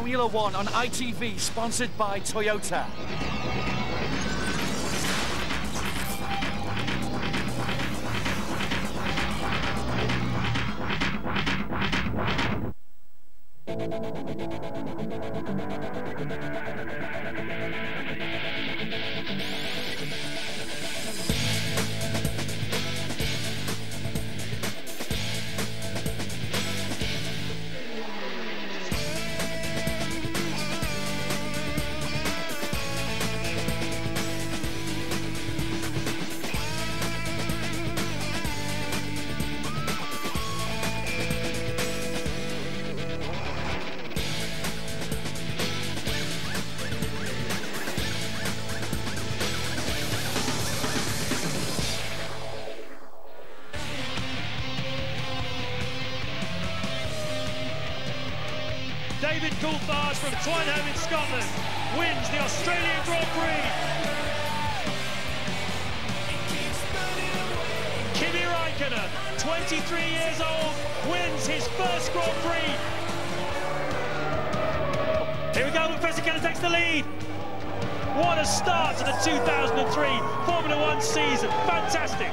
Formula One on ITV, sponsored by Toyota. David Coulthard from Tyneham in Scotland wins the Australian Grand Prix. Kimi Raikkonen, 23 years old, wins his first Grand Prix. Here we go, Fisichella takes the lead. What a start to the 2003 Formula One season, fantastic.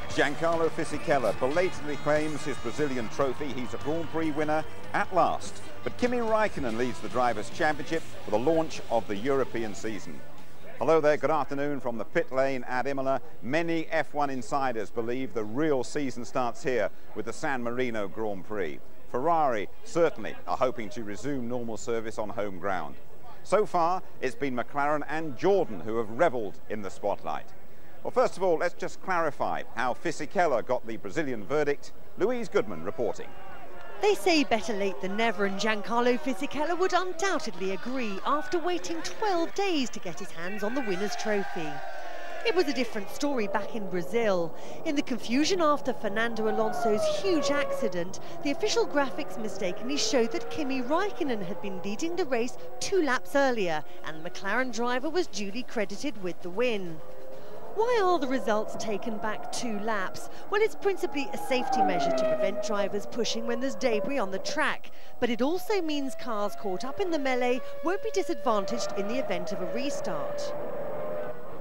Giancarlo Fisichella belatedly claims his Brazilian trophy. He's a Grand Prix winner at last. But Kimi Raikkonen leads the Drivers' Championship for the launch of the European season. Hello there, good afternoon from the pit lane at Imola. Many F1 insiders believe the real season starts here with the San Marino Grand Prix. Ferrari certainly are hoping to resume normal service on home ground. So far, it's been McLaren and Jordan who have revelled in the spotlight. Well, first of all, let's just clarify how Fisichella got the Brazilian verdict. Louise Goodman reporting. They say better late than never, and Giancarlo Fisichella would undoubtedly agree after waiting 12 days to get his hands on the winner's trophy. It was a different story back in Brazil. In the confusion after Fernando Alonso's huge accident, the official graphics mistakenly showed that Kimi Raikkonen had been leading the race 2 laps earlier, and the McLaren driver was duly credited with the win. Why are the results taken back 2 laps? Well, it's principally a safety measure to prevent drivers pushing when there's debris on the track. But it also means cars caught up in the melee won't be disadvantaged in the event of a restart.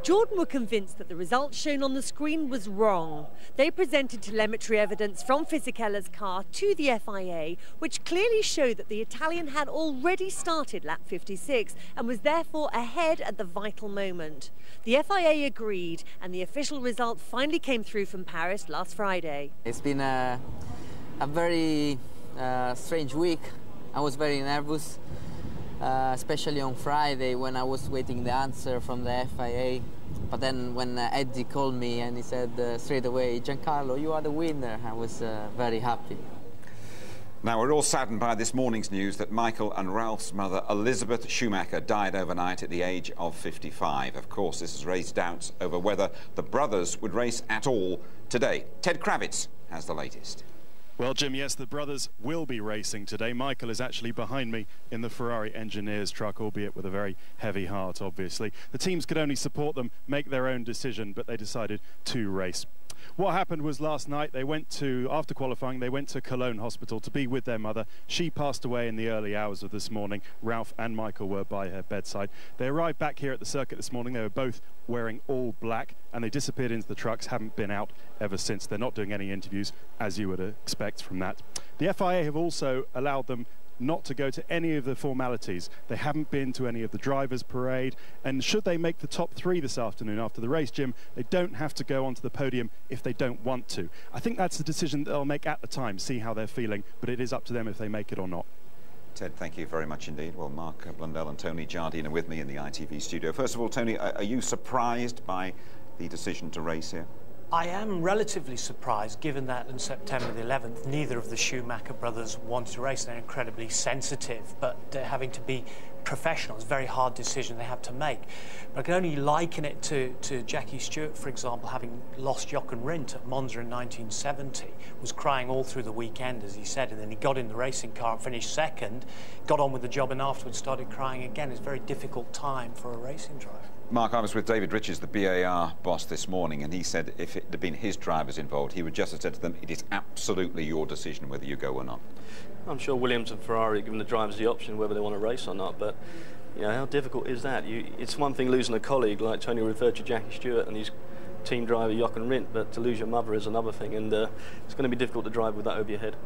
Jordan were convinced that the result shown on the screen was wrong. They presented telemetry evidence from Fisichella's car to the FIA, which clearly showed that the Italian had already started lap 56 and was therefore ahead at the vital moment. The FIA agreed, and the official result finally came through from Paris last Friday. It's been a very strange week. I was very nervous, especially on Friday when I was waiting the answer from the FIA. But then when Eddie called me and he said straight away, Giancarlo, you are the winner, I was very happy. Now, we're all saddened by this morning's news that Michael and Ralph's mother, Elizabeth Schumacher, died overnight at the age of 55. Of course, this has raised doubts over whether the brothers would race at all today. Ted Kravitz has the latest. Well, Jim, yes, the brothers will be racing today. Michael is actually behind me in the Ferrari engineer's truck, albeit with a very heavy heart, obviously. The teams could only support them, make their own decision, but they decided to race. What happened was last night they went to, after qualifying, they went to Cologne Hospital to be with their mother. She passed away in the early hours of this morning. Ralph and Michael were by her bedside. They arrived back here at the circuit this morning. They were both wearing all black and they disappeared into the trucks, haven't been out ever since. They're not doing any interviews, as you would expect from that. The FIA have also allowed them not to go to any of the formalities. They haven't been to any of the drivers' parade, and should they make the top 3 this afternoon after the race, Jim, they don't have to go onto the podium if they don't want to. I think that's the decision they'll make at the time, see how they're feeling, but it is up to them if they make it or not. Ted, thank you very much indeed. Well, Mark Blundell and Tony Jardine are with me in the ITV studio. First of all, Tony, are you surprised by the decision to race here? I am relatively surprised, given that on September the 11th, neither of the Schumacher brothers wanted to race. They're incredibly sensitive, but having to be professional is a very hard decision they have to make. But I can only liken it to Jackie Stewart, for example, having lost Jochen Rindt at Monza in 1970, was crying all through the weekend, as he said, and then he got in the racing car and finished second, got on with the job, and afterwards started crying again. It's a very difficult time for a racing driver. Mark, I was with David Richards, the BAR boss, this morning, and he said if it had been his drivers involved, he would just have said to them, it is absolutely your decision whether you go or not. I'm sure Williams and Ferrari are giving the drivers the option whether they want to race or not, but you know, how difficult is that? It's one thing losing a colleague, like Tony referred to Jackie Stewart and his team driver Jochen Rindt, but to lose your mother is another thing, and it's going to be difficult to drive with that over your head.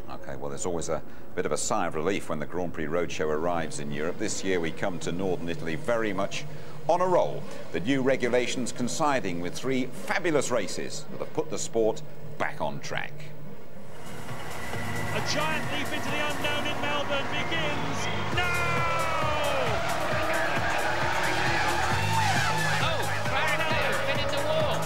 OK, well, there's always a bit of a sigh of relief when the Grand Prix Roadshow arrives in Europe. This year we come to northern Italy very much on a roll. The new regulations coinciding with 3 fabulous races that have put the sport back on track. A giant leap into the unknown in Melbourne begins now! Oh, Marino been in the wall.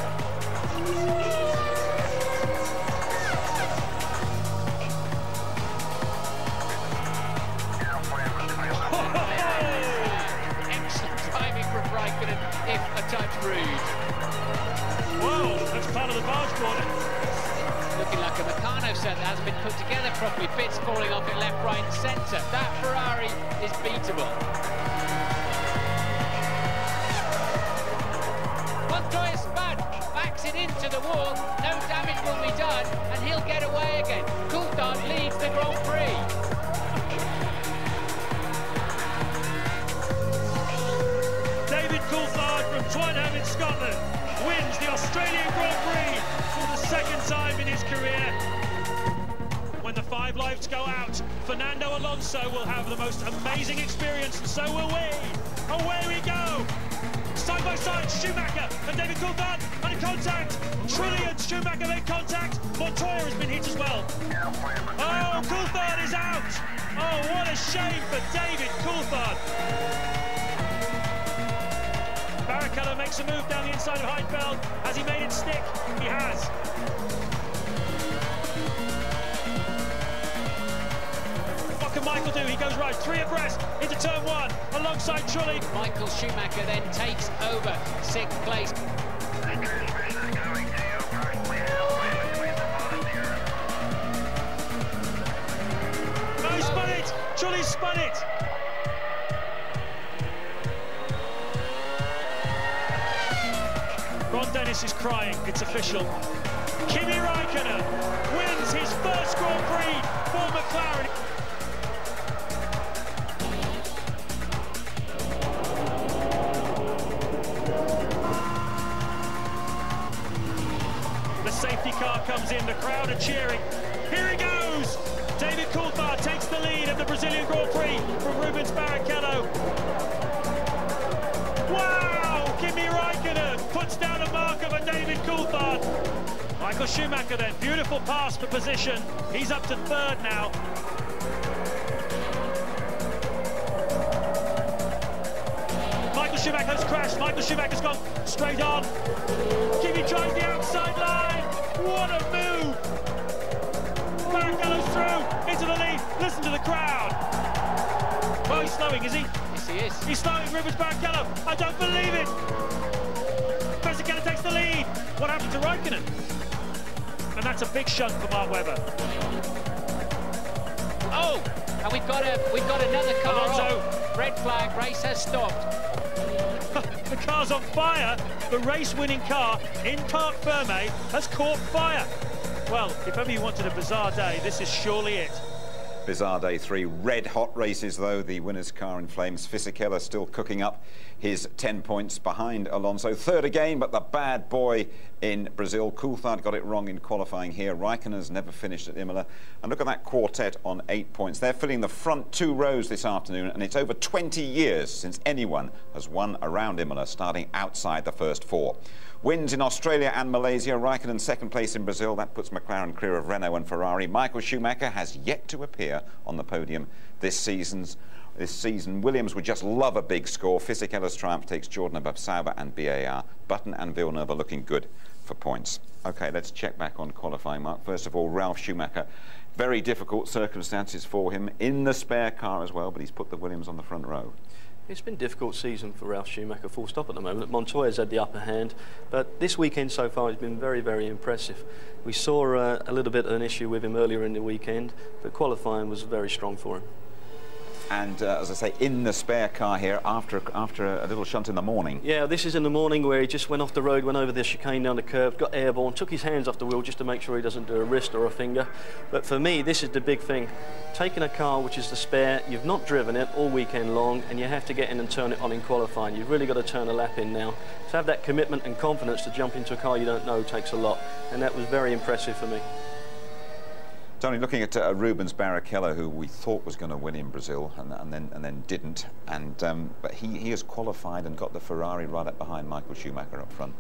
Excellent driving from Raikkonen, if a touch rude. Whoa, that's part of the barge corner. Looking like a Meccano set that hasn't been put together properly. Bits falling off in left, right and centre. That Ferrari is beatable. Montoya spun, backs it into the wall. No damage will be done, and he'll get away again. Coulthard leads the Grand Prix. David Coulthard from Twynham in Scotland wins the Australian Grand Prix for the 2nd time in his career. When the 5 lights go out, Fernando Alonso will have the most amazing experience, and so will we. Away we go! Side by side, Schumacher and David Coulthard under contact. Trulli and Schumacher make contact. Montoya has been hit as well. Oh, Coulthard is out! Oh, what a shame for David Coulthard. Barrichello makes a move down the inside of Heidfeld. Has he made it stick? He has. What can Michael do? He goes right, 3 abreast into turn 1 alongside Trulli. Michael Schumacher then takes over 6th place. No, he spun it! Trulli spun it! Ron Dennis is crying, it's official. Kimi Raikkonen wins his first Grand Prix for McLaren. The safety car comes in, the crowd are cheering. Here he goes! David Coulthard takes the lead of the Brazilian Grand Prix from Rubens Barrichello. Wow! Kimi Raikkonen puts down a marker for David Coulthard. Michael Schumacher then, beautiful pass for position. He's up to 3rd now. Michael Schumacher's crashed. Michael Schumacher's gone straight on. Kimi tries the outside line. What a move! Barrichello's through into the lead. Listen to the crowd. Well, he's slowing, is he? Yes, he is. He's slowing Rubens Barrichello. I don't believe it. Fisichella takes the lead. What happened to Raikkonen? And that's a big shunt for Mark Webber. Oh, and we've got another car Alonso. off. Red flag, race has stopped. The car's on fire. The race-winning car in Parc Fermé has caught fire. Well, if ever you wanted a bizarre day, this is surely it. Bizarre day 3, red-hot races though. The winner's car in flames. Fisichella still cooking up his 10 points behind Alonso. 3rd again, but the bad boy in Brazil. Coulthard got it wrong in qualifying here. Raikkonen's never finished at Imola. And look at that quartet on 8 points. They're filling the front 2 rows this afternoon, and it's over 20 years since anyone has won around Imola, starting outside the first 4. Wins in Australia and Malaysia. Raikkonen 2nd place in Brazil. That puts McLaren clear of Renault and Ferrari. Michael Schumacher has yet to appear on the podium this season. Williams would just love a big score. Fisichella's triumph takes Jordan above Sauber and BAR. Button and Villeneuve are looking good for points. OK, let's check back on qualifying, Mark. First of all, Ralf Schumacher. Very difficult circumstances for him in the spare car as well, but he's put the Williams on the front row. It's been a difficult season for Ralf Schumacher, full stop at the moment. Montoya's had the upper hand, but this weekend so far has been very, very impressive. We saw a little bit of an issue with him earlier in the weekend, but qualifying was very strong for him. And as I say, in the spare car here after a little shunt in the morning. Yeah, this is in the morning where he just went off the road, went over the chicane down the curve, got airborne, took his hands off the wheel just to make sure he doesn't do a wrist or a finger. But for me, this is the big thing. Taking a car which is the spare, you've not driven it all weekend long, and you have to get in and turn it on in qualifying. You've really got to turn a lap in now. To have that commitment and confidence to jump into a car you don't know takes a lot, and that was very impressive for me. Tony, looking at Rubens Barrichello, who we thought was going to win in Brazil and then didn't, but he has qualified and got the Ferrari right up behind Michael Schumacher up front.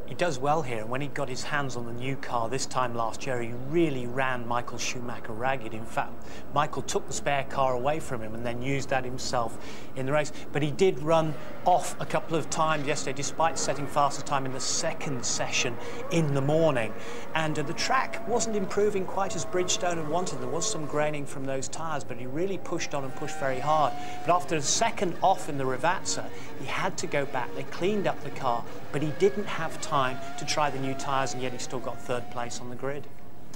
He does well here, and when he got his hands on the new car this time last year, he really ran Michael Schumacher ragged. In fact, Michael took the spare car away from him and then used that himself in the race. But he did run off a couple of times yesterday, despite setting fastest time in the second session in the morning. And the track wasn't improving quite as Bridgestone had wanted. There was some graining from those tyres, but he really pushed on and pushed very hard. But after a second off in the Ravazza, he had to go back. They cleaned up the car, but he didn't have time to try the new tyres, and yet he still got third place on the grid.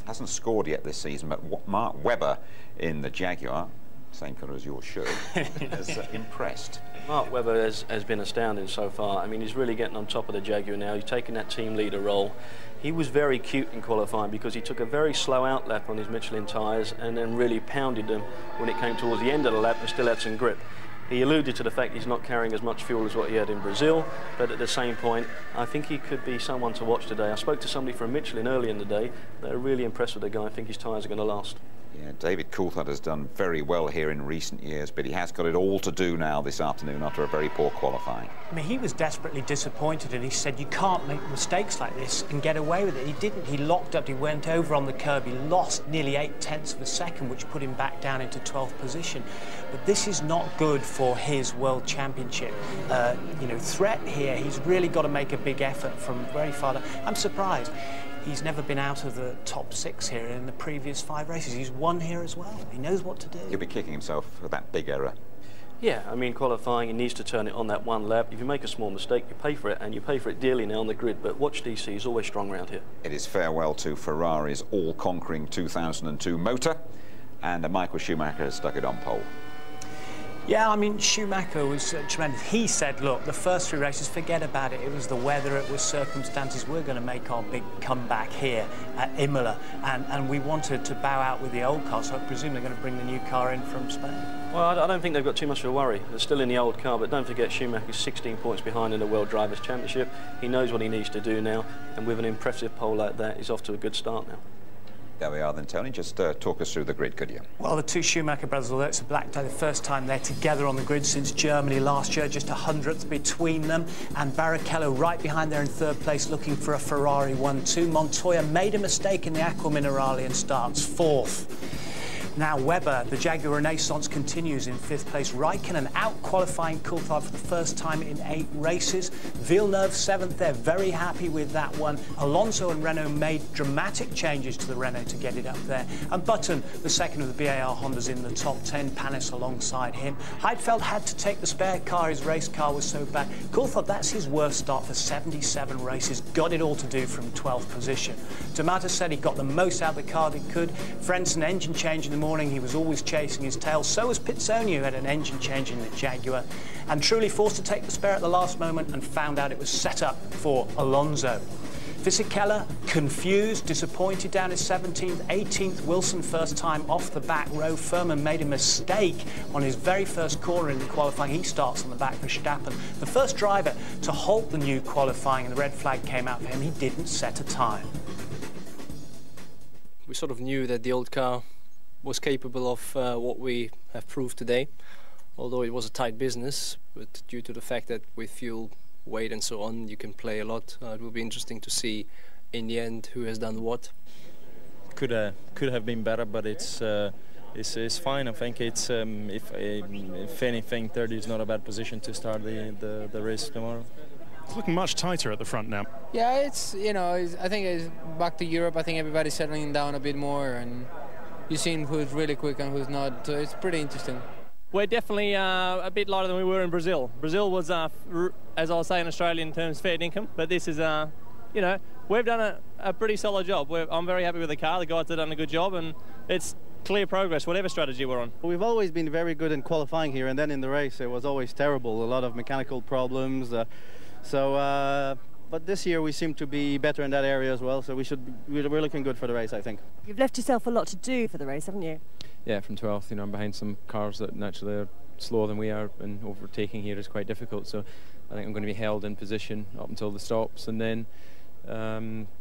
Hasn't scored yet this season, but Mark Webber in the Jaguar, same colour as your shirt, has impressed. Mark Webber has been astounding so far. I mean, he's really getting on top of the Jaguar now. He's taking that team leader role. He was very cute in qualifying because he took a very slow out lap on his Michelin tyres and then really pounded them when it came towards the end of the lap and still had some grip. He alluded to the fact he's not carrying as much fuel as what he had in Brazil, but at the same point, I think he could be someone to watch today. I spoke to somebody from Michelin early in the day. They're really impressed with the guy. I think his tyres are going to last. Yeah, David Coulthard has done very well here in recent years, but he has got it all to do now this afternoon after a very poor qualifying. I mean, he was desperately disappointed, and he said, you can't make mistakes like this and get away with it. He didn't. He locked up, he went over on the curb, he lost nearly 0.8 of a second, which put him back down into 12th position. But this is not good for his World Championship, threat here. He's really got to make a big effort from very far down. I'm surprised. He's never been out of the top 6 here in the previous 5 races. He's won here as well. He knows what to do. He'll be kicking himself for that big error. Yeah, I mean, qualifying, he needs to turn it on that one lap. If you make a small mistake, you pay for it, and you pay for it dearly now on the grid. But watch DC, he's always strong around here. It is farewell to Ferrari's all-conquering 2002 motor, and Michael Schumacher has stuck it on pole. Yeah, I mean, Schumacher was tremendous. He said, look, the first 3 races, forget about it. It was the weather, it was circumstances. We're going to make our big comeback here at Imola. And we wanted to bow out with the old car, so I presume they're going to bring the new car in from Spain. Well, I don't think they've got too much of a worry. They're still in the old car, but don't forget Schumacher's 16 points behind in the World Drivers' Championship. He knows what he needs to do now, and with an impressive pole like that, he's off to a good start now. There we are then, Tony. Just talk us through the grid, could you? Well, the 2 Schumacher brothers, although it's a black day, the first time they're together on the grid since Germany last year, just 100th between them. And Barrichello right behind there in 3rd place, looking for a Ferrari 1-2. Montoya made a mistake in the Aqua Minerale and starts 4th. Now Webber, the Jaguar Renaissance, continues in 5th place. Raikkonen out-qualifying Coulthard for the first time in 8 races. Villeneuve 7th, they're very happy with that one. Alonso and Renault made dramatic changes to the Renault to get it up there. And Button, the second of the BAR Hondas, in the top 10. Panis alongside him. Heidfeld had to take the spare car, his race car was so bad. Coulthard, that's his worst start for 77 races. Got it all to do from 12th position. D'Amato said he got the most out of the car that he could. Frentzen, engine change in the morning, he was always chasing his tail. So was Pizzoni, who had an engine change in the Jaguar, and truly forced to take the spare at the last moment and found out it was set up for Alonso. Fisichella, confused, disappointed down his 17th, 18th. Wilson, first time off the back row. Furman made a mistake on his very first corner in the qualifying. He starts on the back for Verstappen. The first driver to halt the new qualifying, and the red flag came out for him. He didn't set a time. We sort of knew that the old car was capable of what we have proved today, although it was a tight business, but due to the fact that with fuel, weight and so on, you can play a lot. It will be interesting to see in the end who has done what. Could have been better, but it's fine. I think it's if anything, 30 is not a bad position to start the race tomorrow. It's looking much tighter at the front now. Yeah, it's I think it's back to Europe. I think everybody's settling down a bit more, and you've seen who's really quick and who's not. So it's pretty interesting. We're definitely a bit lighter than we were in Brazil. Brazil was, as I was saying in Australia, in terms of fair income, but this is, we've done a pretty solid job. I'm very happy with the car. The guys have done a good job, and it's clear progress, whatever strategy we're on. We've always been very good in qualifying here, and then in the race it was always terrible. A lot of mechanical problems. But this year we seem to be better in that area as well, so we're looking good for the race, I think. You've left yourself a lot to do for the race, haven't you? Yeah, from 12th, you know, I'm behind some cars that naturally are slower than we are, and overtaking here is quite difficult, so I think I'm going to be held in position up until the stops, and then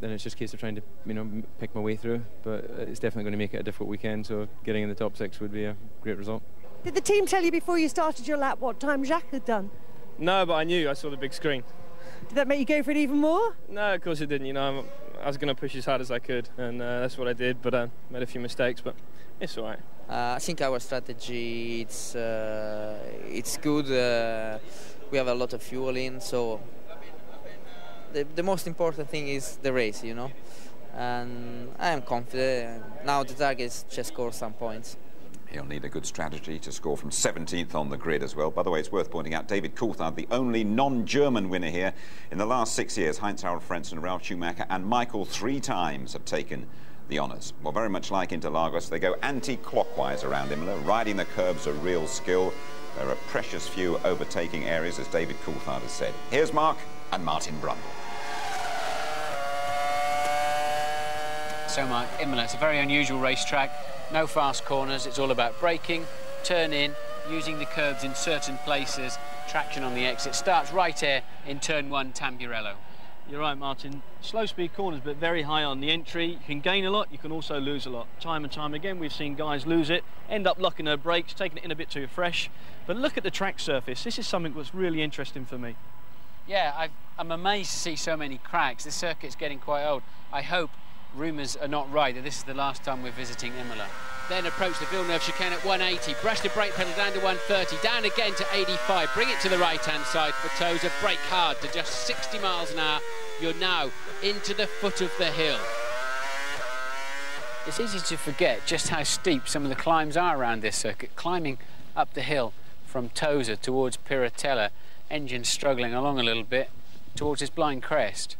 it's just a case of trying to, you know, pick my way through. But it's definitely going to make it a difficult weekend, so getting in the top 6 would be a great result. Did the team tell you before you started your lap what time Jacques had done? No, but I knew. I saw the big screen. Did that make you go for it even more? No, of course it didn't. You know, I was going to push as hard as I could, and that's what I did. But I made a few mistakes, but it's all right. I think our strategy it's good. We have a lot of fuel in, so the most important thing is the race, you know. And I am confident. Now the target is just score some points. He'll need a good strategy to score from 17th on the grid as well. By the way, it's worth pointing out David Coulthard, the only non-German winner here in the last 6 years. Heinz-Harald Frentzen, Ralf Schumacher and Michael 3 times have taken the honours. Well, very much like Interlagos, they go anti-clockwise around Imola. Riding the curbs a real skill. There are precious few overtaking areas, as David Coulthard has said. Here's Mark and Martin Brundle. So Mark, Imola, it's a very unusual racetrack. No fast corners, it's all about braking, turn in, using the curbs in certain places, traction on the exit. Starts right here in turn 1, Tamburello. You're right, Martin. Slow speed corners, but very high on the entry. You can gain a lot, you can also lose a lot. Time and time again, we've seen guys lose it, end up locking their brakes, taking it in a bit too fresh. But look at the track surface. This is something that's really interesting for me. Yeah, I'm amazed to see so many cracks. This circuit's getting quite old. I hope rumours are not right that this is the last time we're visiting Imola. Then approach the Villeneuve chicane at 180, brush the brake pedal down to 130, down again to 85, bring it to the right-hand side for Tozer, brake hard to just 60 miles an hour. You're now into the foot of the hill. It's easy to forget just how steep some of the climbs are around this circuit. Climbing up the hill from Tozer towards Piratella, engine struggling along a little bit towards this blind crest.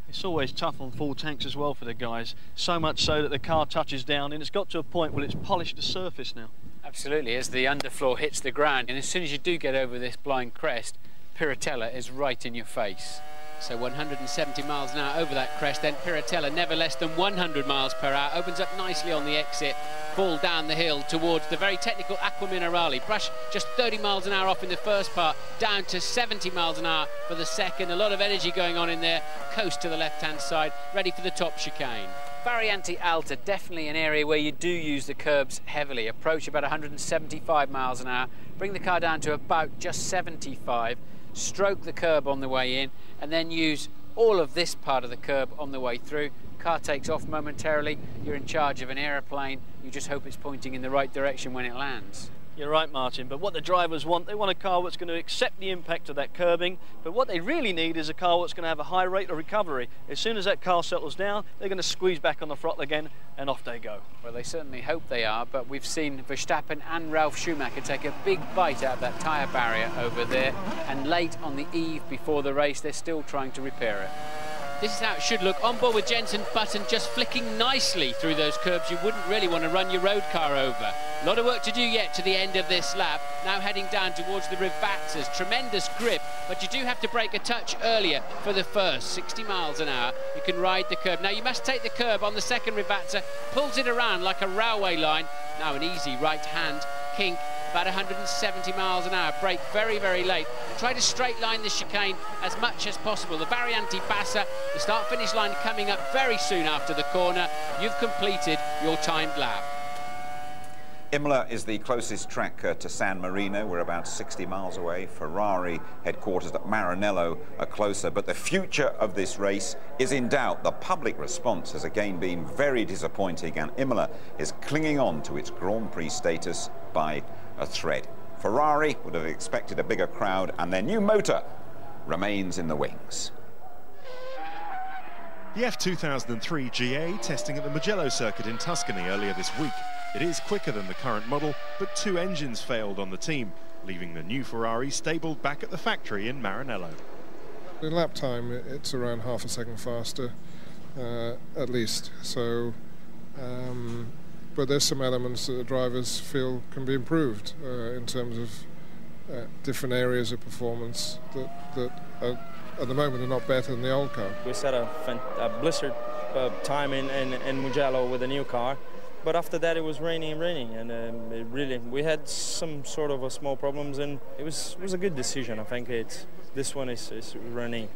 It's always tough on full tanks as well for the guys, so much so that the car touches down, and it's got to a point where it's polished the surface now. Absolutely, as the underfloor hits the ground, and as soon as you do get over this blind crest, Piratella is right in your face. So 170 miles an hour over that crest, then Piratella never less than 100 miles per hour, opens up nicely on the exit, fall down the hill towards the very technical Acqua Minerale. Brush just 30 miles an hour off in the first part, down to 70 miles an hour for the second. A lot of energy going on in there, coast to the left-hand side, ready for the top chicane. Variante Alta, definitely an area where you do use the curbs heavily. Approach about 175 miles an hour, bring the car down to about just 75, stroke the curb on the way in, and then use all of this part of the curb on the way through. Car takes off momentarily, you're in charge of an aeroplane, you just hope it's pointing in the right direction when it lands. You're right, Martin, but what the drivers want, they want a car that's going to accept the impact of that curbing, but what they really need is a car that's going to have a high rate of recovery. As soon as that car settles down, they're going to squeeze back on the throttle again, and off they go. Well, they certainly hope they are, but we've seen Verstappen and Ralf Schumacher take a big bite out of that tyre barrier over there, and late on the eve before the race, they're still trying to repair it. This is how it should look. On board with Jensen Button, just flicking nicely through those curbs. You wouldn't really want to run your road car over. A lot of work to do yet to the end of this lap. Now heading down towards the Rivazzas. Tremendous grip, but you do have to brake a touch earlier for the first. 60 miles an hour. You can ride the curb. Now you must take the curb on the second Rivazza. Pulls it around like a railway line. Now an easy right hand kink. About 170 miles an hour, brake very, very late. Try to straight line the chicane as much as possible. The Variante Bassa, the start-finish line coming up very soon after the corner. You've completed your timed lap. Imola is the closest track to San Marino. We're about 60 miles away. Ferrari headquarters at Maranello are closer, but the future of this race is in doubt. The public response has again been very disappointing, and Imola is clinging on to its Grand Prix status by a thread. Ferrari would have expected a bigger crowd, and their new motor remains in the wings. The F2003 GA testing at the Mugello circuit in Tuscany earlier this week. It is quicker than the current model, but 2 engines failed on the team, leaving the new Ferrari stabled back at the factory in Maranello. In lap time, it's around half a second faster, at least. So but there's some elements that the drivers feel can be improved in terms of different areas of performance that at the moment are not better than the old car. We set a blizzard time in Mugello with a new car, but after that it was raining, and we had some sort of small problems, and it was a good decision. I think this one is running,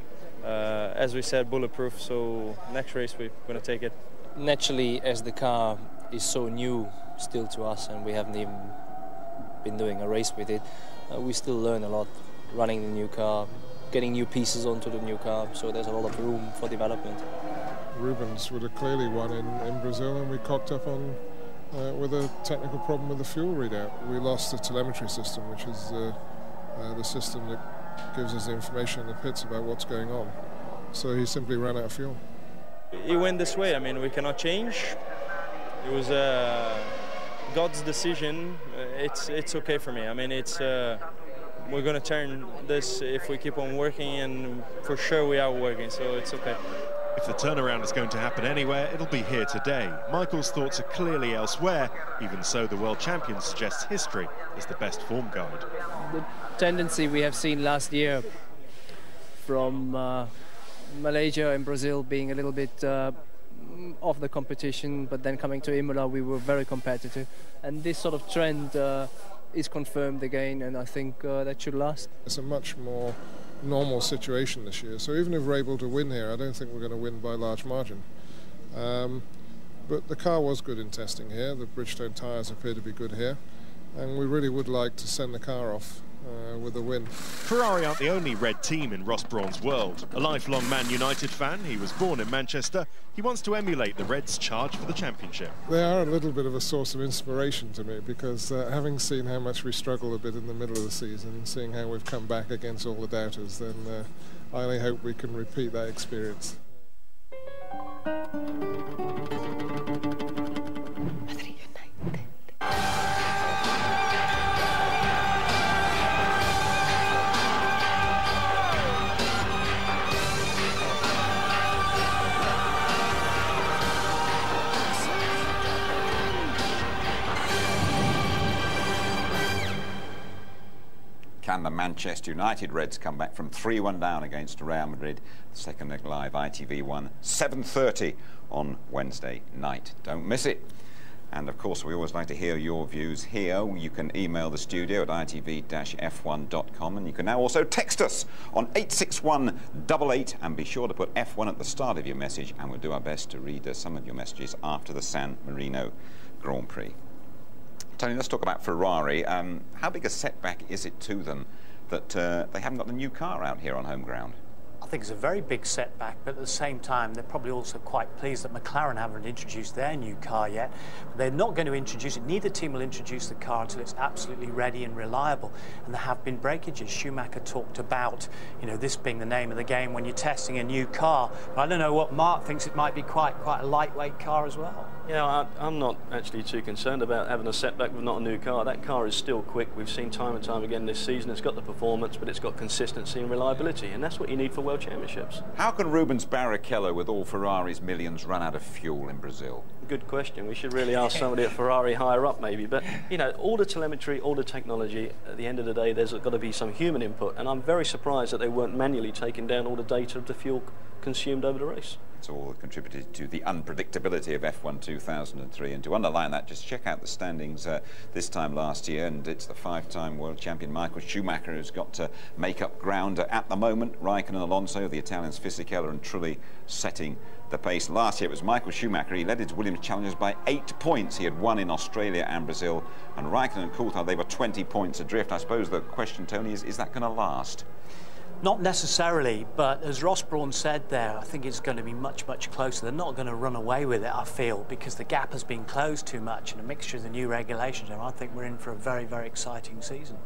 as we said, bulletproof. So next race we're going to take it. Naturally, as the car is so new still to us, and we haven't even been doing a race with it, we still learn a lot running the new car, getting new pieces onto the new car, so there's a lot of room for development. Rubens would have clearly won in Brazil, and we cocked up on with a technical problem with the fuel readout. We lost the telemetry system, which is the system that gives us the information in the pits about what's going on. So he simply ran out of fuel. He went this way. I mean, we cannot change. It was God's decision. It's okay for me. I mean, we're going to turn this if we keep on working, and for sure we are working, so it's okay. If the turnaround is going to happen anywhere, it'll be here today. Michael's thoughts are clearly elsewhere. Even so, the world champion suggests history is the best form guide. The tendency we have seen last year from Malaysia and Brazil being a little bit off the competition, but then coming to Imola we were very competitive, and this sort of trend is confirmed again, and I think that should last. It's a much more normal situation this year, so even if we're able to win here, I don't think we're going to win by a large margin. But the car was good in testing here, the Bridgestone tyres appear to be good here, and we really would like to send the car off with a win. Ferrari aren't the only red team in Ross Brawn's world. A lifelong Man United fan, he was born in Manchester. He wants to emulate the Reds' charge for the championship. They are a little bit of a source of inspiration to me, because having seen how much we struggled a bit in the middle of the season, seeing how we've come back against all the doubters, then I only hope we can repeat that experience. Can the Manchester United Reds come back from 3-1 down against Real Madrid? The second leg live, ITV 1, 7:30 on Wednesday night. Don't miss it. And of course, we always like to hear your views here. You can email the studio at itv-f1.com, and you can now also text us on 86188, and be sure to put F1 at the start of your message, and we'll do our best to read some of your messages after the San Marino Grand Prix. Tony, let's talk about Ferrari. How big a setback is it to them that they haven't got the new car out here on home ground? I think it's a very big setback, but at the same time they're probably also quite pleased that McLaren haven't introduced their new car yet. But they're not going to introduce it. Neither team will introduce the car until it's absolutely ready and reliable. And there have been breakages. Schumacher talked about, you know, this being the name of the game when you're testing a new car. But I don't know what Mark thinks. It might be quite a lightweight car as well. Yeah, I'm not actually too concerned about having a setback with not a new car. That car is still quick. We've seen time and time again this season. It's got the performance, but it's got consistency and reliability, and that's what you need for World Championships. How can Rubens Barrichello, with all Ferrari's millions, run out of fuel in Brazil? Good question. We should really ask somebody at Ferrari higher up, maybe. But, you know, all the telemetry, all the technology, at the end of the day, there's got to be some human input, and I'm very surprised that they weren't manually taking down all the data of the fuel consumed over the race. It's all contributed to the unpredictability of F1 2003, and to underline that, just check out the standings this time last year, and it's the 5-time world champion Michael Schumacher who's got to make up ground at the moment. Raikkonen, Alonso, the Italians Fisichella and Trulli setting the pace. Last year it was Michael Schumacher. He led his Williams challengers by 8 points. He had won in Australia and Brazil, and Raikkonen and Coulthard, they were 20 points adrift. I suppose the question, Tony, is that going to last? Not necessarily, but as Ross Brawn said there, I think it's going to be much, much closer. They're not going to run away with it, I feel, because the gap has been closed too much, and a mixture of the new regulations, and I think we're in for a very, very exciting season.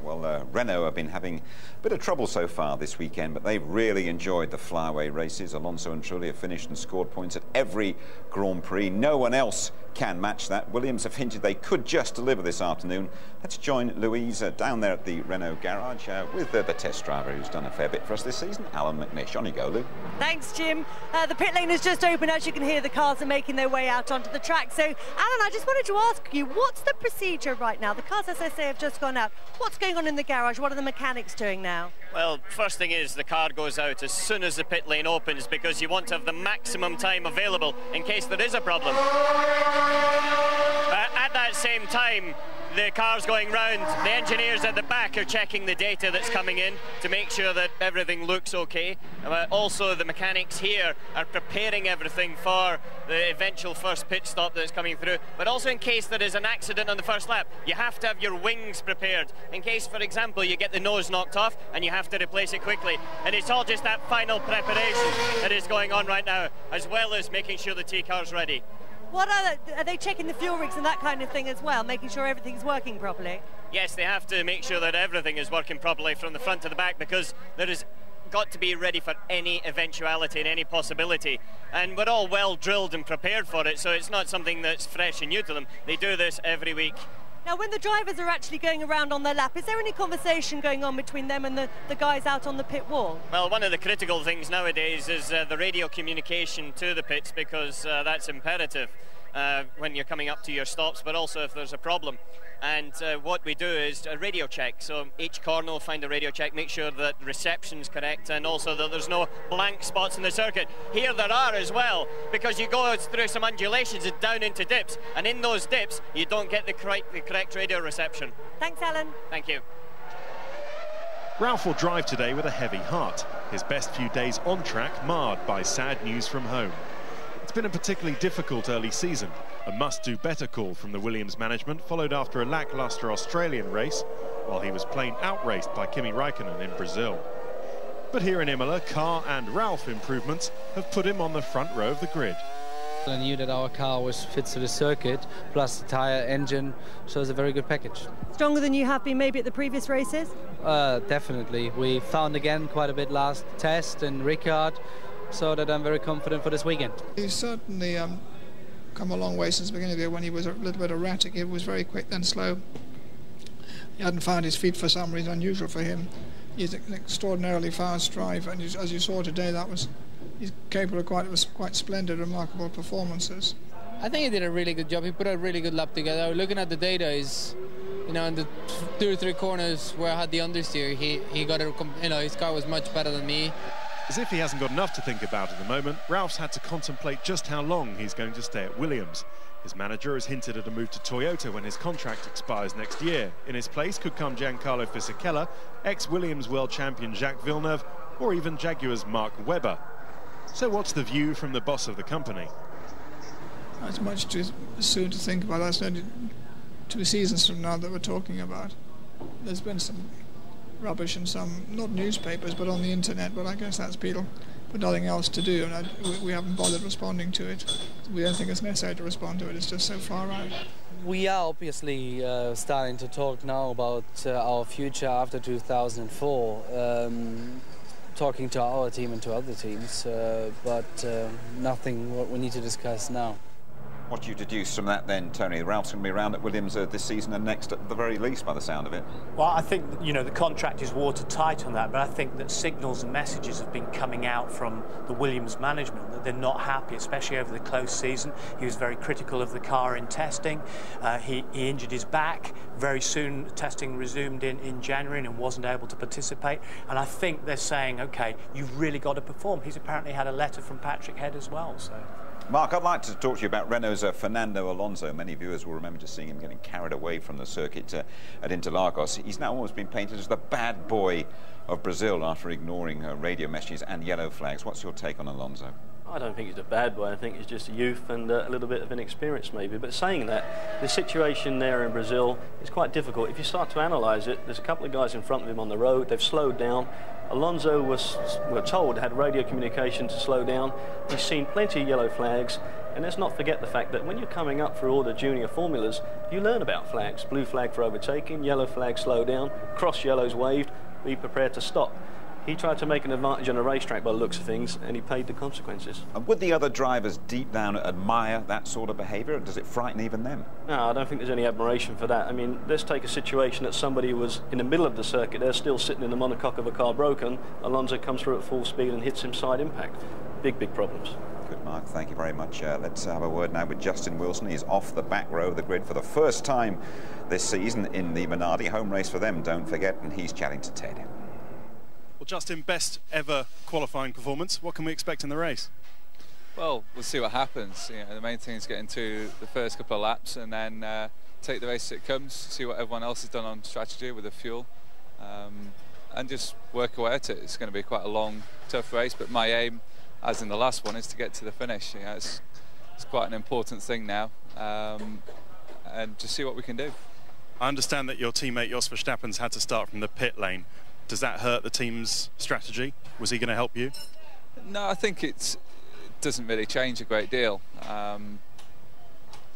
Well, Renault have been having a bit of trouble so far this weekend, but they've really enjoyed the flyaway races. Alonso and Trulli have finished and scored points at every Grand Prix. No one else can match that. Williams have hinted they could just deliver this afternoon. Let's join Louise down there at the Renault garage with the test driver who's done a fair bit for us this season, Alan McNish. On you go, Lou. Thanks, Jim. The pit lane has just opened. As you can hear, the cars are making their way out onto the track. So, Alan, I just wanted to ask you, what's the procedure right now? The cars, as I say, have just gone out. What's going on in the garage? What are the mechanics doing now? Well, first thing is the car goes out as soon as the pit lane opens, because you want to have the maximum time available in case there is a problem. At that same time, the car's going round, the engineers at the back are checking the data that's coming in to make sure that everything looks okay. Also, the mechanics here are preparing everything for the eventual first pit stop that's coming through. But also, in case there is an accident on the first lap, you have to have your wings prepared in case, for example, you get the nose knocked off and you have to replace it quickly. And it's all just that final preparation that is going on right now, as well as making sure the T-car's ready. What are they checking the fuel rigs and that kind of thing as well, making sure everything's working properly? Yes, they have to make sure that everything is working properly from the front to the back, because there is got to be ready for any eventuality and any possibility. And we're all well drilled and prepared for it, so it's not something that's fresh and new to them. They do this every week. Now, when the drivers are actually going around on their lap, is there any conversation going on between them and the guys out on the pit wall? Well, one of the critical things nowadays is the radio communication to the pits, because that's imperative when you're coming up to your stops, but also if there's a problem. And what we do is a radio check. So each corner will find a radio check, make sure that reception's correct, and also that there's no blank spots in the circuit. Here there are as well, because you go through some undulations and down into dips, and in those dips you don't get the correct radio reception. Thanks, Alan. Thank you. Ralph will drive today with a heavy heart. His best few days on track marred by sad news from home. It's been a particularly difficult early season. A must-do-better call from the Williams management followed after a lacklustre Australian race, while he was plain outraced by Kimi Raikkonen in Brazil. But here in Imola, car and Ralph improvements have put him on the front row of the grid. I knew that our car was fit to the circuit, plus the tyre, engine, so it's a very good package. Stronger than you have been maybe at the previous races? Definitely. We found again quite a bit last test in Ricard, so that I'm very confident for this weekend. He's certainly come a long way since the beginning of the year, when he was a little bit erratic. He was very quick then slow. He hadn't found his feet for some reason, unusual for him. He's an extraordinarily fast driver, and as you saw today, he's capable of quite splendid, remarkable performances. I think he did a really good job. He put a really good lap together. Looking at the data, in the 2 or 3 corners where I had the understeer, he got it. His car was much better than me. As if he hasn't got enough to think about at the moment, Ralph's had to contemplate just how long he's going to stay at Williams. His manager has hinted at a move to Toyota when his contract expires next year. In his place could come Giancarlo Fisichella, ex-Williams world champion Jacques Villeneuve, or even Jaguar's Mark Webber. So what's the view from the boss of the company? It's much too soon to think about. That's only 2 seasons from now that we're talking about. There's been some rubbish in some, not newspapers, but on the internet, but I guess that's people with nothing else to do, and we haven't bothered responding to it. We don't think it's necessary to respond to it. It's just so far out. We are obviously starting to talk now about our future after 2004, talking to our team and to other teams, but nothing what we need to discuss now. What do you deduce from that then, Tony? Ralph's going to be around at Williams this season and next at the very least, by the sound of it. Well, I think, the contract is watertight on that, but I think that signals and messages have been coming out from the Williams management that they're not happy, especially over the close season. He was very critical of the car in testing. He injured his back. Very soon, testing resumed in January and wasn't able to participate. And I think they're saying, OK, you've really got to perform. He's apparently had a letter from Patrick Head as well, so... Mark, I'd like to talk to you about Renault's Fernando Alonso. Many viewers will remember just seeing him getting carried away from the circuit at Interlagos. He's now almost been painted as the bad boy of Brazil after ignoring radio messages and yellow flags. What's your take on Alonso? I don't think it's a bad boy. I think it's just youth and a little bit of inexperience maybe. But saying that, the situation there in Brazil is quite difficult. If you start to analyse it, there's a couple of guys in front of him on the road. They've slowed down. Alonso we're told, had radio communication to slow down. He's seen plenty of yellow flags. And let's not forget the fact that when you're coming up through all the junior formulas, you learn about flags. Blue flag for overtaking, yellow flag slow down, cross yellows waved, be prepared to stop. He tried to make an advantage on a racetrack by the looks of things, and he paid the consequences. And would the other drivers deep down admire that sort of behaviour, or does it frighten even them? No, I don't think there's any admiration for that. I mean, let's take a situation that somebody was in the middle of the circuit, they're still sitting in the monocoque of a car broken, Alonso comes through at full speed and hits him side impact. Big, big problems. Good, Mark. Thank you very much. Let's have a word now with Justin Wilson. He's off the back row of the grid for the first time this season in the Minardi. Home race for them, don't forget, and he's chatting to Ted. Well, Justin, best ever qualifying performance. What can we expect in the race? Well, we'll see what happens. You know, the main thing is getting to the first couple of laps and then take the race as it comes, see what everyone else has done on strategy with the fuel, and just work away at it. It's going to be quite a long, tough race, but my aim, as in the last one, is to get to the finish. You know, it's quite an important thing now, and just see what we can do. I understand that your teammate Jos Verstappen's had to start from the pit lane. Does that hurt the team's strategy? Was he going to help you? No, I think it doesn't really change a great deal.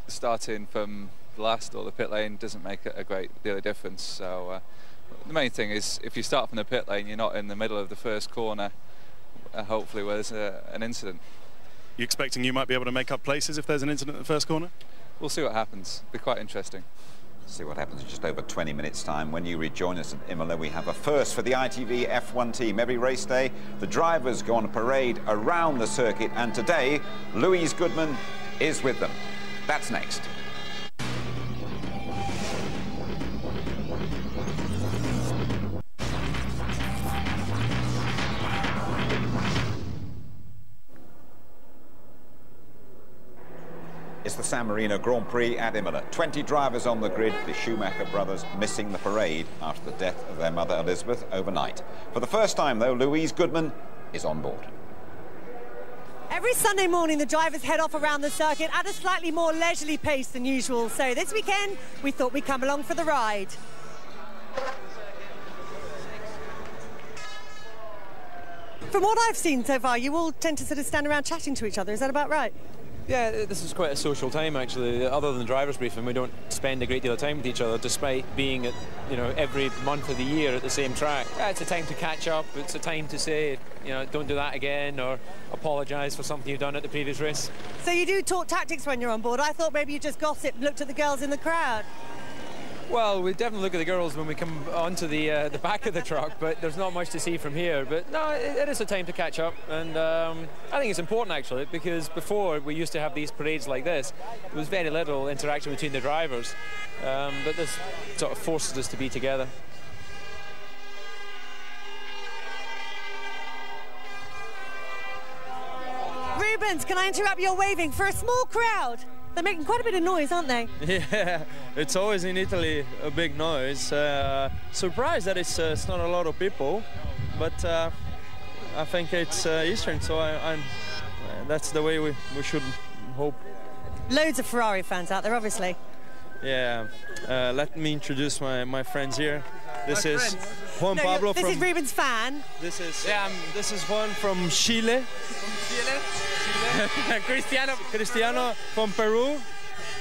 Starting from the last or the pit lane doesn't make a great deal of difference. So the main thing is if you start from the pit lane, you're not in the middle of the first corner, hopefully where there's an incident. You expecting you might be able to make up places if there's an incident in the first corner? We'll see what happens. It'll be quite interesting. See what happens in just over 20 minutes time. When you rejoin us at Imola, we have a first for the ITV F1 team. Every race day, the drivers go on a parade around the circuit, and today, Louise Goodman is with them. That's next. It's the San Marino Grand Prix at Imola. 20 drivers on the grid, the Schumacher brothers missing the parade after the death of their mother Elizabeth overnight. For the first time, though, Louise Goodman is on board. Every Sunday morning, the drivers head off around the circuit at a slightly more leisurely pace than usual. So this weekend, we thought we'd come along for the ride. From what I've seen so far, you all tend to sort of stand around chatting to each other. Is that about right? Yeah, this is quite a social time actually. Other than the drivers' briefing, we don't spend a great deal of time with each other, despite being at, you know, every month of the year at the same track. Yeah, it's a time to catch up. It's a time to say, you know, don't do that again, or apologise for something you've done at the previous race. So you do talk tactics when you're on board. I thought maybe you just gossiped, looked at the girls in the crowd. Well, we definitely look at the girls when we come onto the back of the truck, but there's not much to see from here. But no, it is a time to catch up, and I think it's important actually, because before we used to have these parades like this, there was very little interaction between the drivers, but this sort of forces us to be together. Rubens, can I interrupt your waving? For a small crowd, they're making quite a bit of noise, aren't they? Yeah, it's always in Italy a big noise. Surprised that it's not a lot of people, but I think it's Eastern, so that's the way we should hope. Loads of Ferrari fans out there, obviously. Yeah, let me introduce my friends here. This is Juan Pablo this from... is Rubens' fan. This is Juan from Chile. Cristiano from Peru,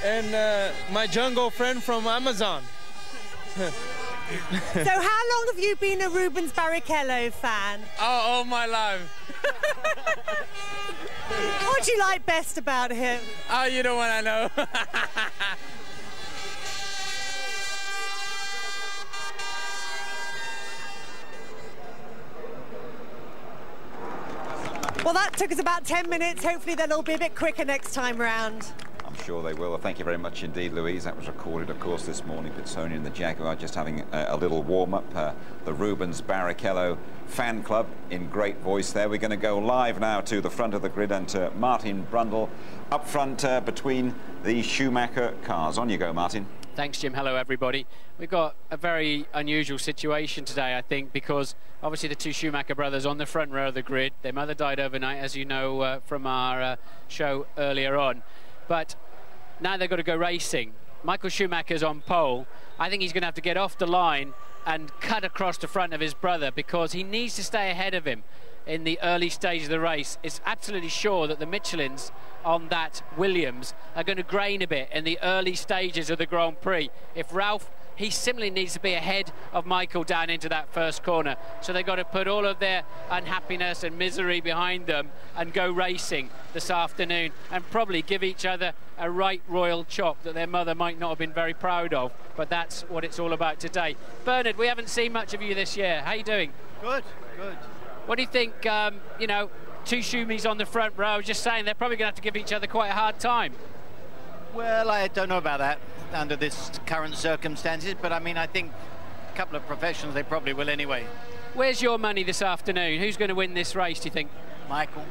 and my jungle friend from Amazon. So how long have you been a Rubens Barrichello fan? Oh, my life. What do you like best about him? Oh, you don't want to know. Well, that took us about 10 minutes. Hopefully they'll all be a bit quicker next time round. I'm sure they will. Thank you very much indeed, Louise. That was recorded, of course, this morning. Pitsonia and the Jaguar just having a little warm-up. The Rubens Barrichello fan club in great voice there. We're going to go live now to the front of the grid and to Martin Brundle up front between the Schumacher cars. On you go, Martin. Thanks, Jim. Hello, everybody. We've got a very unusual situation today, I think, because obviously the two Schumacher brothers on the front row of the grid. Their mother died overnight, as you know from our show earlier on. But now they've got to go racing. Michael Schumacher's on pole. I think he's going to have to get off the line and cut across the front of his brother because he needs to stay ahead of him in the early stage of the race. It's absolutely sure that the Michelins on that Williams are going to grain a bit in the early stages of the Grand Prix. If Ralph, he simply needs to be ahead of Michael down into that first corner. So they've got to put all of their unhappiness and misery behind them and go racing this afternoon and probably give each other a right royal chop that their mother might not have been very proud of. But that's what it's all about today. Bernard, we haven't seen much of you this year. How are you doing? Good, good. What do you think, you know, two Schumies on the front row, just saying they're probably going to have to give each other quite a hard time? Well, I don't know about that under this current circumstances, but I mean, I think a couple of professionals, they probably will anyway. Where's your money this afternoon? Who's going to win this race, do you think? Michael.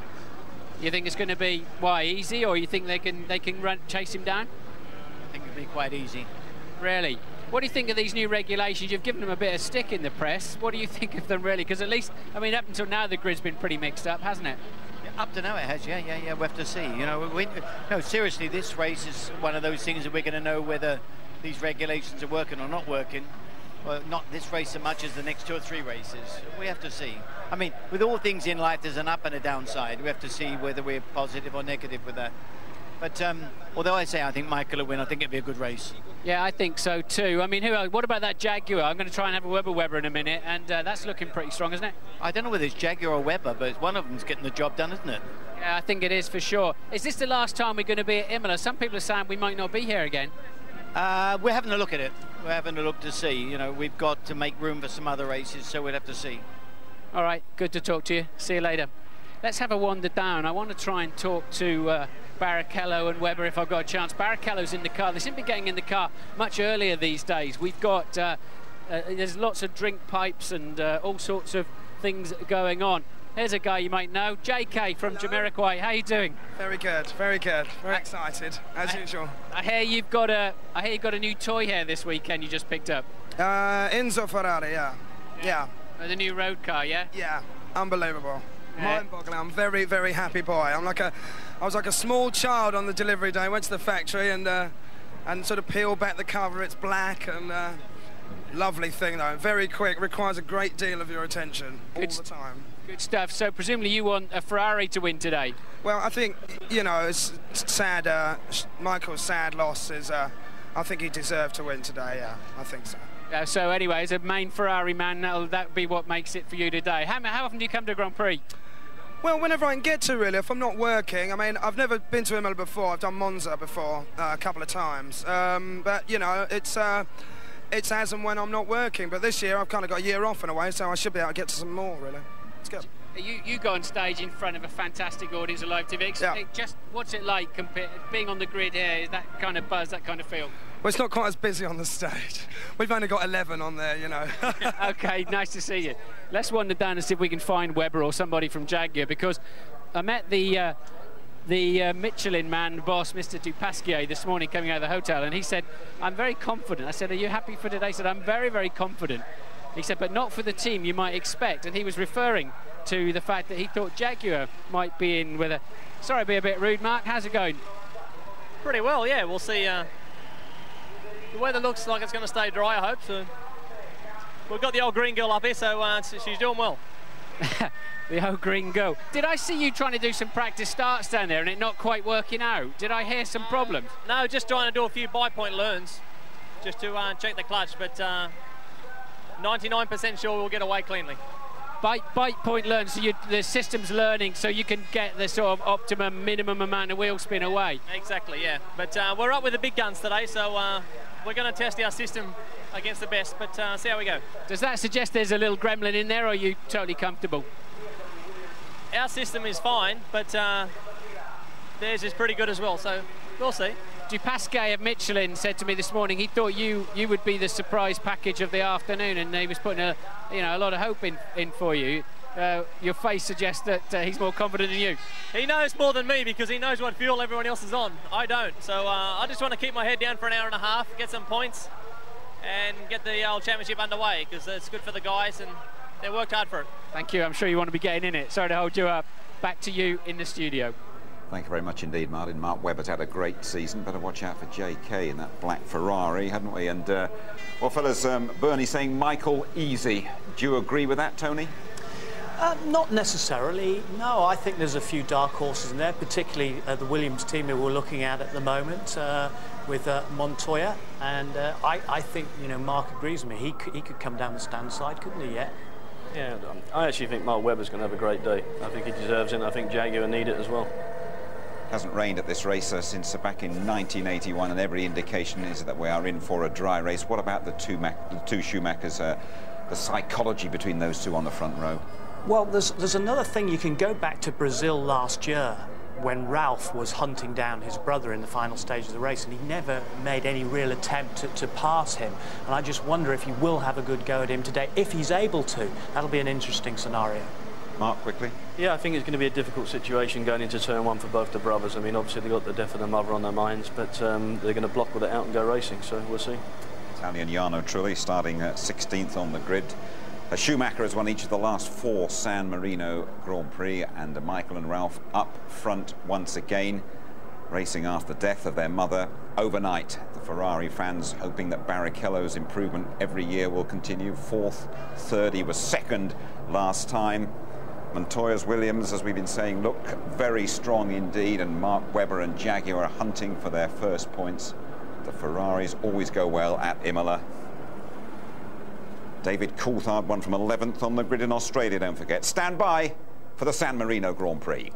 You think it's going to be, why, easy, or you think they can chase him down? I think it'll be quite easy. Really? What do you think of these new regulations? You've given them a bit of stick in the press. What do you think of them, really? Because at least, I mean, up until now, the grid's been pretty mixed up, hasn't it? Yeah, up to now it has, yeah. We have to see. You know, no, seriously, this race is one of those things that we're going to know whether these regulations are working or not working. Well, not this race so much as the next 2 or 3 races. We have to see. I mean, with all things in life, there's an up and a downside. We have to see whether we're positive or negative with that. But although I think Michael will win, I think it'll be a good race. Yeah, I think so too. I mean, what about that Jaguar? I'm going to try and have a Weber in a minute, and that's looking pretty strong, isn't it? I don't know whether it's Jaguar or Weber, but one of them's getting the job done, isn't it? Yeah, I think it is for sure. Is this the last time we're going to be at Imola? Some people are saying we might not be here again. We're having a look at it. We're having a look to see. You know, we've got to make room for some other races, so we'll have to see. All right, good to talk to you. See you later. Let's have a wander down. I want to try and talk to Barrichello and Webber if I've got a chance. Barrichello's in the car. They seem to be getting in the car much earlier these days. We've got, there's lots of drink pipes and all sorts of things going on. Here's a guy you might know, JK from Jamiroquai. How are you doing? Very good, very good. Very excited, as usual. I hear you've got a new toy here this weekend you just picked up. Enzo Ferrari, yeah. The new road car, yeah? Yeah, unbelievable. Mind-boggling. I'm very, very happy boy. I was like a small child on the delivery day. Went to the factory and sort of peeled back the cover. It's black and lovely thing though. Very quick. Requires a great deal of your attention all the time. Good stuff. So presumably you want a Ferrari to win today? Well, I think, you know, it's sad. Michael's sad loss is. I think he deserved to win today. Yeah, I think so. So anyway, as a main Ferrari man, that'll be what makes it for you today. How often do you come to Grand Prix? Well, whenever I can get to, really. If I'm not working, I mean, I've never been to Imola before. I've done Monza before a couple of times, but you know, it's as and when I'm not working. But this year, I've kind of got a year off in a way, so I should be able to get to some more, really. Let's go. You go on stage in front of a fantastic audience of live TV. Yeah. Just what's it like being on the grid here? Is that kind of buzz, that kind of feel? Well, it's not quite as busy on the stage. We've only got 11 on there, you know. Okay, nice to see you. Let's wander down and see if we can find Webber or somebody from Jaguar, because I met the Michelin man boss, Mr. Dupasquier, this morning coming out of the hotel, and he said, I'm very confident. I said, are you happy for today? He said, I'm very, very confident. He said, but not for the team you might expect. And he was referring to the fact that he thought Jaguar might be in with a... Sorry to be a bit rude, Mark. How's it going? Pretty well, yeah. We'll see. The weather looks like it's going to stay dry, I hope. So we've got the old green girl up here, so she's doing well. The old green girl. Did I see you trying to do some practice starts down there and it not quite working out? Did I hear some problems? No, just trying to do a few by-point learns, just to check the clutch, but 99% sure we'll get away cleanly. Bite point learn, so the system's learning so you can get the sort of optimum minimum amount of wheel spin away. Exactly, yeah. But we're up with the big guns today, so we're going to test our system against the best, but see how we go. Does that suggest there's a little gremlin in there, or are you totally comfortable? Our system is fine, but theirs is pretty good as well, so we'll see. Dupasquier of Michelin said to me this morning he thought you would be the surprise package of the afternoon, and he was putting a lot of hope in for you. your face suggests that he's more confident than you. He knows more than me because he knows what fuel everyone else is on. I don't. So I just want to keep my head down for an hour and a half, get some points, and get the old championship underway because it's good for the guys and they worked hard for it. Thank you. I'm sure you want to be getting in it. Sorry to hold you up. Back to you in the studio. Thank you very much indeed, Martin. Mark Webber's had a great season. Better watch out for JK in that black Ferrari, hadn't we? And, well, fellas, Bernie saying Michael easy. Do you agree with that, Tony? Not necessarily, no. I think there's a few dark horses in there, particularly the Williams team who we're looking at the moment with Montoya. And I think, you know, Mark agrees with me. He could come down the stand side, couldn't he, yet? Yeah, I actually think Mark Webber's going to have a great day. I think he deserves it, and I think Jaguar need it as well. Hasn't rained at this race since back in 1981, and every indication is that we are in for a dry race. What about the two Schumachers, the psychology between those two on the front row? Well, there's another thing. You can go back to Brazil last year when Ralph was hunting down his brother in the final stage of the race, and he never made any real attempt to pass him. And I just wonder if he will have a good go at him today. If he's able to, that'll be an interesting scenario. Mark, quickly. Yeah, I think it's going to be a difficult situation going into turn one for both the brothers. I mean, obviously they've got the death of their mother on their minds, but they're going to block with it out and go racing, so we'll see. Italian Jarno Trulli starting 16th on the grid. Schumacher has won each of the last 4 San Marino Grand Prix, and Michael and Ralph up front once again, racing after the death of their mother overnight. The Ferrari fans hoping that Barrichello's improvement every year will continue. 4th, 3rd, he was 2nd last time. Montoya's Williams, as we've been saying, look very strong indeed, and Mark Webber and Jaguar are hunting for their first points. The Ferraris always go well at Imola. David Coulthard won from 11th on the grid in Australia, don't forget. Stand by for the San Marino Grand Prix.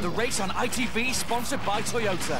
The race on ITV, sponsored by Toyota.